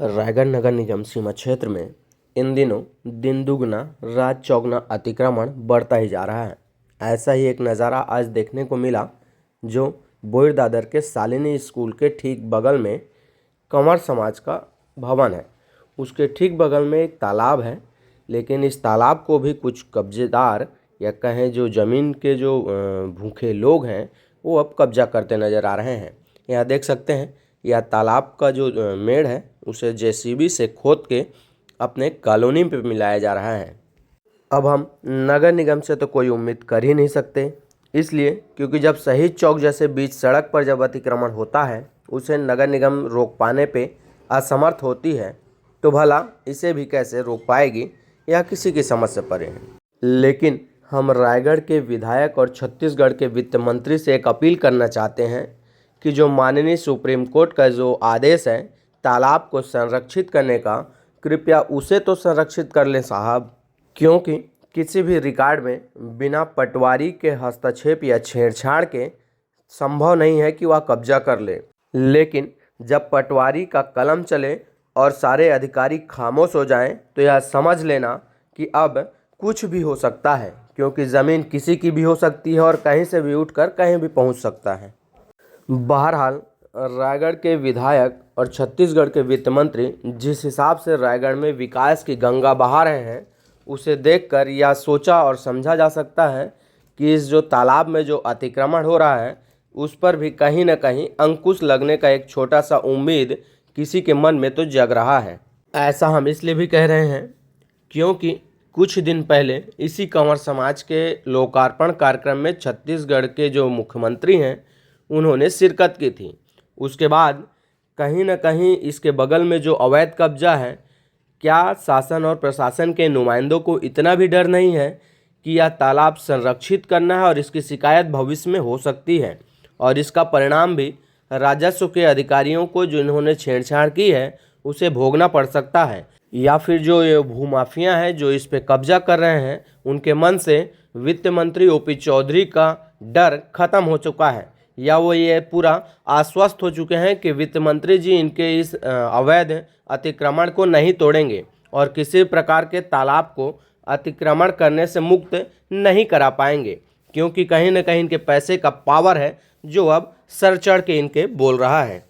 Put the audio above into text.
रायगढ़ नगर निगम सीमा क्षेत्र में इन दिनों दिन दुगना रात चौगुना अतिक्रमण बढ़ता ही जा रहा है। ऐसा ही एक नज़ारा आज देखने को मिला जो बोईर दादर के शालिनी स्कूल के ठीक बगल में कंवर समाज का भवन है। उसके ठीक बगल में एक तालाब है, लेकिन इस तालाब को भी कुछ कब्जेदार या कहें जो ज़मीन के जो भूखे लोग हैं वो अब कब्जा करते नज़र आ रहे हैं। यहाँ देख सकते हैं, यह तालाब का जो मेढ़ है उसे जेसीबी से खोद के अपने कॉलोनी पे मिलाया जा रहा है। अब हम नगर निगम से तो कोई उम्मीद कर ही नहीं सकते, इसलिए क्योंकि जब शहीद चौक जैसे बीच सड़क पर जब अतिक्रमण होता है उसे नगर निगम रोक पाने पे असमर्थ होती है, तो भला इसे भी कैसे रोक पाएगी, यह किसी की समझ से परे है। लेकिन हम रायगढ़ के विधायक और छत्तीसगढ़ के वित्त मंत्री से एक अपील करना चाहते हैं कि जो माननीय सुप्रीम कोर्ट का जो आदेश है तालाब को संरक्षित करने का, कृपया उसे तो संरक्षित कर लें साहब, क्योंकि किसी भी रिकॉर्ड में बिना पटवारी के हस्तक्षेप या छेड़छाड़ के संभव नहीं है कि वह कब्जा कर ले। लेकिन जब पटवारी का कलम चले और सारे अधिकारी खामोश हो जाएं, तो यह समझ लेना कि अब कुछ भी हो सकता है, क्योंकि ज़मीन किसी की भी हो सकती है और कहीं से भी उठकर कहीं भी पहुंच सकता है। बहरहाल रायगढ़ के विधायक और छत्तीसगढ़ के वित्त मंत्री जिस हिसाब से रायगढ़ में विकास की गंगा बहा रहे हैं, उसे देखकर यह सोचा और समझा जा सकता है कि इस जो तालाब में जो अतिक्रमण हो रहा है उस पर भी कहीं न कहीं अंकुश लगने का एक छोटा सा उम्मीद किसी के मन में तो जग रहा है। ऐसा हम इसलिए भी कह रहे हैं क्योंकि कुछ दिन पहले इसी कंवर समाज के लोकार्पण कार्यक्रम में छत्तीसगढ़ के जो मुख्यमंत्री हैं उन्होंने शिरकत की थी। उसके बाद कहीं न कहीं इसके बगल में जो अवैध कब्जा है, क्या शासन और प्रशासन के नुमाइंदों को इतना भी डर नहीं है कि यह तालाब संरक्षित करना है और इसकी शिकायत भविष्य में हो सकती है और इसका परिणाम भी राजस्व के अधिकारियों को जिन्होंने छेड़छाड़ की है उसे भोगना पड़ सकता है, या फिर जो ये भूमाफिया हैं जो इस पे कब्जा कर रहे हैं उनके मन से वित्त मंत्री ओपी चौधरी का डर खत्म हो चुका है, या वो ये पूरा आश्वस्त हो चुके हैं कि वित्त मंत्री जी इनके इस अवैध अतिक्रमण को नहीं तोड़ेंगे और किसी प्रकार के तालाब को अतिक्रमण करने से मुक्त नहीं करा पाएंगे, क्योंकि कहीं न कहीं इनके पैसे का पावर है जो अब सर चढ़ के इनके बोल रहा है।